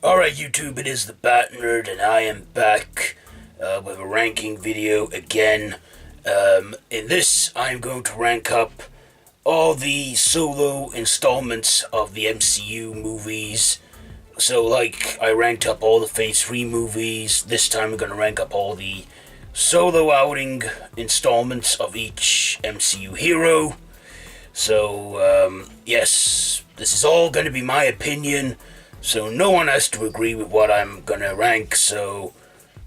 Alright YouTube, it is the Bat Nerd and I am back with a ranking video again. In this, I'm going to rank up all the solo installments of the MCU movies. So like, I ranked up all the Phase 3 movies. This time I'm going to rank up all the solo outing installments of each MCU hero. So, yes, this is all going to be my opinion. So no one has to agree with what I'm gonna rank, so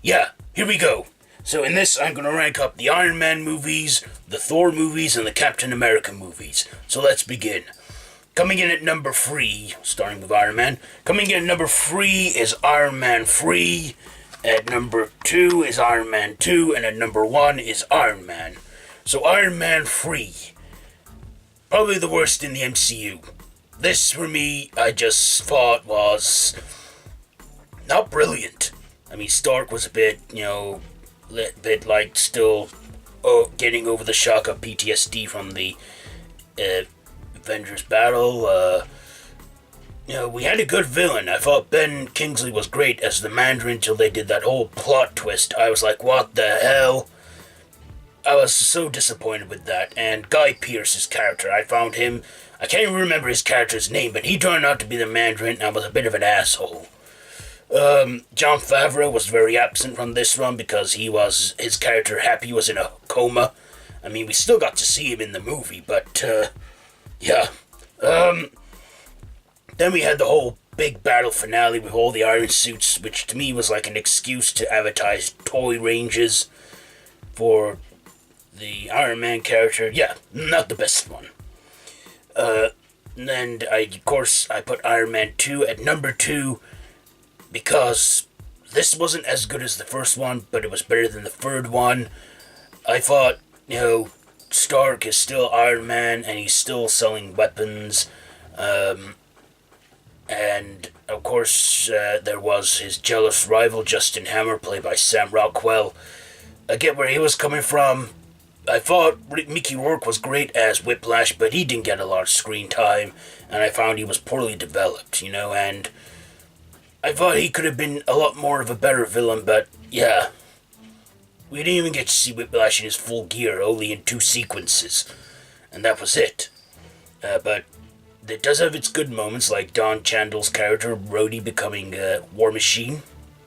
yeah, here we go. So in this, I'm gonna rank up the Iron Man movies, the Thor movies, and the Captain America movies. So let's begin. Coming in at number 3, starting with Iron Man, coming in at number 3 is Iron Man 3, at number 2 is Iron Man 2, and at number 1 is Iron Man. So Iron Man 3, probably the worst in the MCU. This, for me, I just thought was not brilliant. I mean, Stark was a bit, still getting over the shock of PTSD from the Avengers battle. We had a good villain. I thought Ben Kingsley was great as the Mandarin till they did that whole plot twist. I was like, what the hell? I was so disappointed with that. And Guy Pearce's character, I can't even remember his character's name, but he turned out to be the Mandarin and was a bit of an asshole. Jon Favreau was very absent from this one because his character Happy was in a coma. I mean, we still got to see him in the movie, but, yeah. Then we had the whole big battle finale with all the iron suits, which to me was like an excuse to advertise toy ranges for the Iron Man character. Yeah, not the best one. And I put Iron Man 2 at number 2 because this wasn't as good as the first one, but it was better than the third one. I thought, Stark is still Iron Man and he's still selling weapons. And of course, there was his jealous rival Justin Hammer, played by Sam Rockwell. I get where he was coming from. I thought Mickey Rourke was great as Whiplash, but he didn't get a lot of screen time, and I found he was poorly developed, and I thought he could have been a lot more of a better villain, but yeah. We didn't even get to see Whiplash in his full gear, only in 2 sequences, and that was it. But it does have its good moments, like Don Chandler's character, Rhodey, becoming War Machine.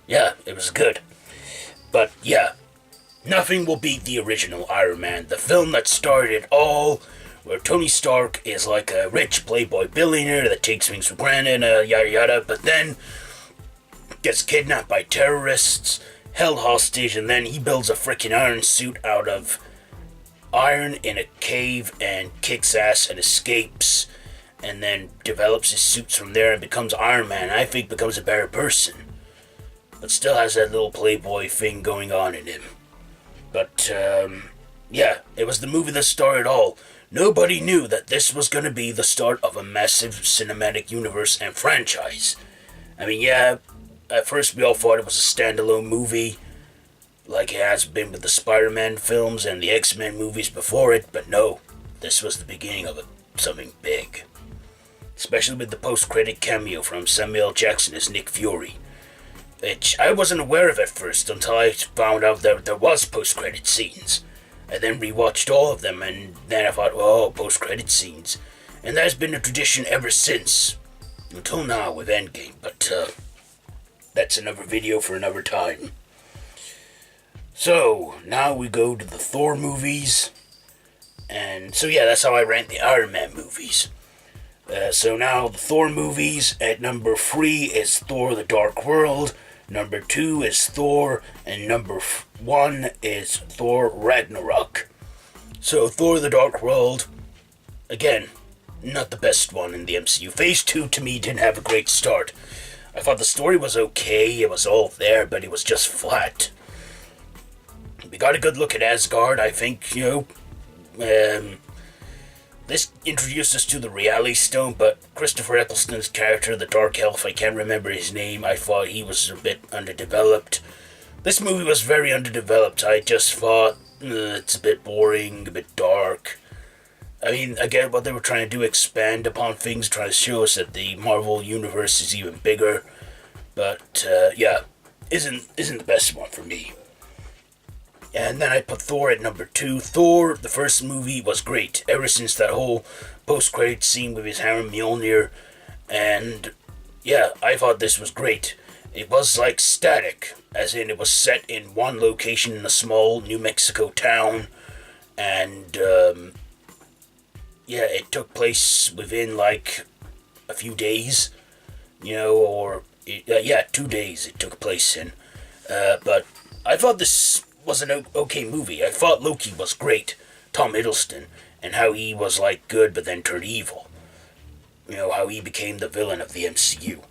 Yeah, it was good. But yeah. Nothing will beat the original Iron Man, the film that started it all, where Tony Stark is like a rich playboy billionaire that takes things for granted, yada yada, but then gets kidnapped by terrorists, held hostage, and then he builds a freaking iron suit out of iron in a cave and kicks ass and escapes, and then develops his suits from there and becomes Iron Man. I think becomes a better person, but still has that little playboy thing going on in him. But, yeah, it was the movie that started all. Nobody knew that this was going to be the start of a massive cinematic universe and franchise. I mean, yeah, at first we all thought it was a standalone movie, like it has been with the Spider-Man films and the X-Men movies before it, but no, this was the beginning of something big. Especially with the post-credit cameo from Samuel L. Jackson as Nick Fury. Which I wasn't aware of at first until I found out that there was post-credit scenes. I then rewatched all of them, and then I thought, oh, post-credit scenes. And that's been a tradition ever since. Until now with Endgame, but that's another video for another time. So, now we go to the Thor movies. And so yeah, that's how I rank the Iron Man movies. So now the Thor movies, at number 3 is Thor the Dark World. Number 2 is Thor, and number 1 is Thor Ragnarok. So Thor the Dark World, again, not the best one in the MCU. Phase 2 to me didn't have a great start. I thought the story was okay, it was all there, but it was just flat. We got a good look at Asgard, I think, this introduced us to the Reality Stone, but Christopher Eccleston's character, the Dark Elf, I can't remember his name, I thought he was a bit underdeveloped. This movie was very underdeveloped. I just thought, it's a bit boring, a bit dark. I mean, I get what they were trying to do, expand upon things, trying to show us that the Marvel Universe is even bigger. But yeah, isn't the best one for me. And then I put Thor at number 2. Thor, the first movie, was great. Ever since that whole post-credit scene with his hammer Mjolnir. And yeah, I thought this was great. It was like static, as in it was set in one location in a small New Mexico town. And yeah, it took place within like a few days, or yeah, 2 days it took place in. But I thought this was an okay movie. I thought Loki was great, Tom Hiddleston, and how he was like good but then turned evil. How he became the villain of the MCU.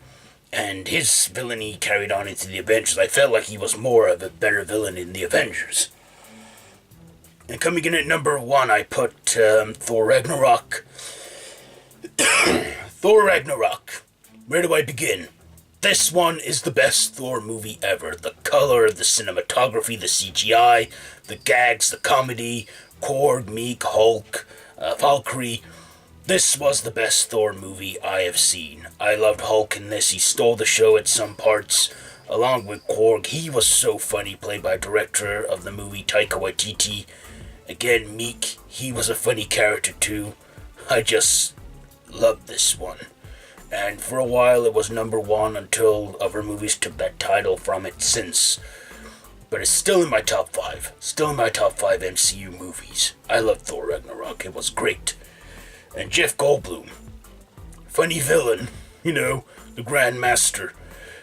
And his villainy carried on into the Avengers. I felt like he was more of a better villain in the Avengers. And coming in at number 1, I put Thor Ragnarok. Thor Ragnarok. Where do I begin? This one is the best Thor movie ever. The color, the cinematography, the CGI, the gags, the comedy, Korg, Meek, Hulk, Valkyrie. This was the best Thor movie I have seen. I loved Hulk in this. He stole the show at some parts, along with Korg. He was so funny, played by director of the movie Taika Waititi. Again, Meek, he was a funny character too. I just loved this one. And for a while it was number 1 until other movies took that title from it since. But it's still in my top 5. Still in my top 5 MCU movies. I love Thor Ragnarok. It was great. And Jeff Goldblum. Funny villain. The Grand Master.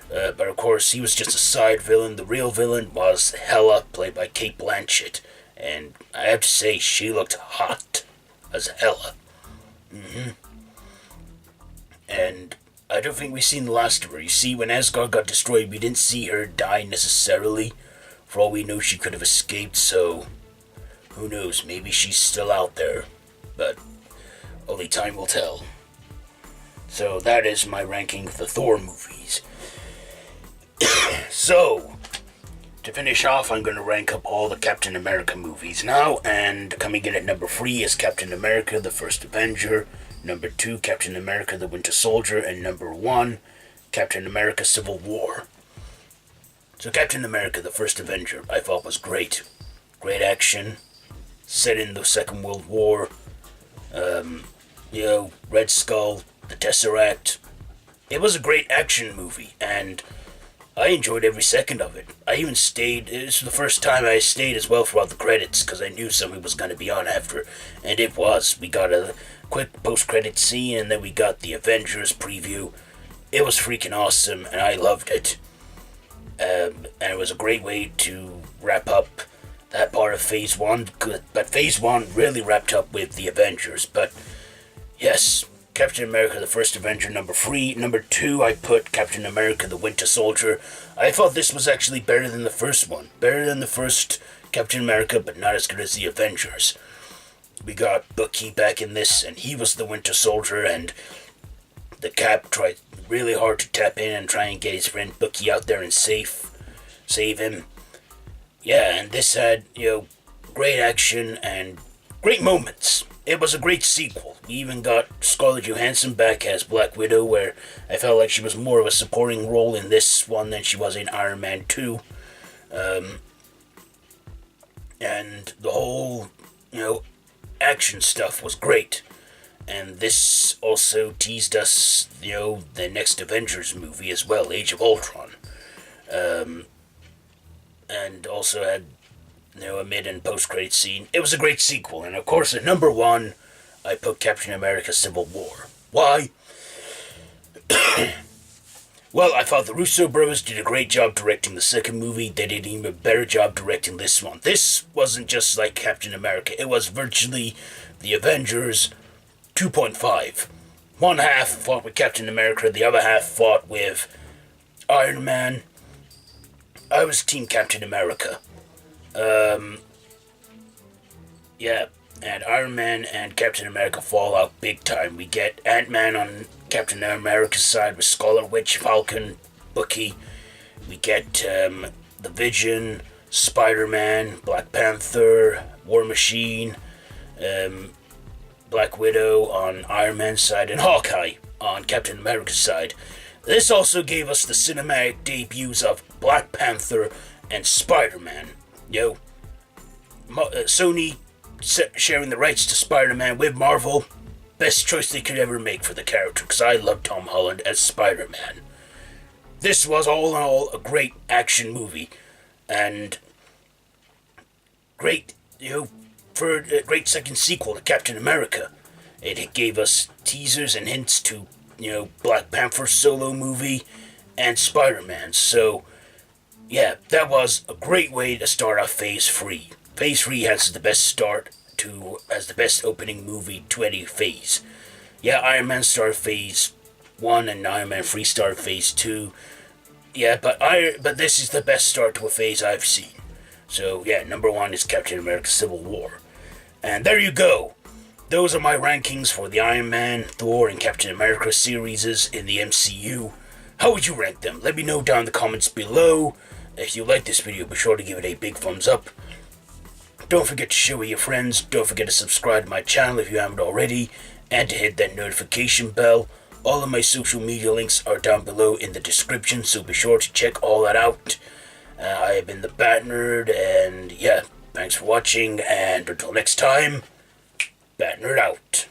But of course, he was just a side villain. The real villain was Hela, played by Cate Blanchett. And I have to say, she looked hot as Hela. And I don't think we've seen the last of her. You see, when Asgard got destroyed, we didn't see her die necessarily. For all we know, she could have escaped, so who knows, maybe she's still out there. But only time will tell. So that is my ranking of the Thor movies. So, to finish off, I'm going to rank up all the Captain America movies now, and coming in at number 3 is Captain America, the First Avenger. Number 2, Captain America, the Winter Soldier. And number 1, Captain America, Civil War. So Captain America, the First Avenger, I thought was great. Great action, set in the Second World War. Red Skull, the Tesseract. It was a great action movie, and I enjoyed every second of it. I even stayed, it was the first time I stayed as well throughout the credits, because I knew something was going to be on after, and it was. We got a quick post-credit scene, and then we got the Avengers preview. It was freaking awesome, and I loved it. And it was a great way to wrap up that part of Phase 1, but Phase 1 really wrapped up with the Avengers. But yes, Captain America, the First Avenger, number 3. Number 2, I put Captain America, the Winter Soldier. I thought this was actually better than the first one. Better than the first Captain America, but not as good as the Avengers. We got Bucky back in this, and he was the Winter Soldier, and the Cap tried really hard to tap in and try and get his friend Bucky out there and save him. Yeah, and this had, great action and great moments. It was a great sequel. We even got Scarlett Johansson back as Black Widow, where I felt like she was more of a supporting role in this one than she was in Iron Man 2. And the whole, action stuff was great. And this also teased us, the next Avengers movie as well, Age of Ultron. And also had, a mid and post-credit scene. It was a great sequel. And of course, at number 1, I put Captain America Civil War. Why? Well, I thought the Russo brothers did a great job directing the second movie. They did an even better job directing this one. This wasn't just like Captain America. It was virtually the Avengers 2.5. One half fought with Captain America, the other half fought with Iron Man. I was Team Captain America. Yeah, and Iron Man and Captain America fall out big time. We get Ant-Man on Captain America's side with Scarlet Witch, Falcon, Bucky. We get the Vision, Spider-Man, Black Panther, War Machine, Black Widow on Iron Man's side, and Hawkeye on Captain America's side. This also gave us the cinematic debuts of Black Panther and Spider-Man. Sony sharing the rights to Spider-Man with Marvel. Best choice they could ever make for the character, because I love Tom Holland as Spider-Man. This was all in all a great action movie, and great, for a great second sequel to Captain America. It gave us teasers and hints to, Black Panther's solo movie and Spider-Man. So, yeah, that was a great way to start off Phase 3. Phase 3 has the best start as the best opening movie to any phase. Yeah, Iron Man started Phase 1 and Iron Man 3 started Phase 2. Yeah, but this is the best start to a phase I've seen. So, yeah, number 1 is Captain America Civil War. And there you go. Those are my rankings for the Iron Man, Thor, and Captain America series in the MCU. How would you rank them? Let me know down in the comments below. If you like this video, be sure to give it a big thumbs up. Don't forget to share with your friends. Don't forget to subscribe to my channel if you haven't already. And to hit that notification bell. All of my social media links are down below in the description, so be sure to check all that out. I have been the Bat Nerd, and yeah, thanks for watching, and until next time, Bat Nerd out.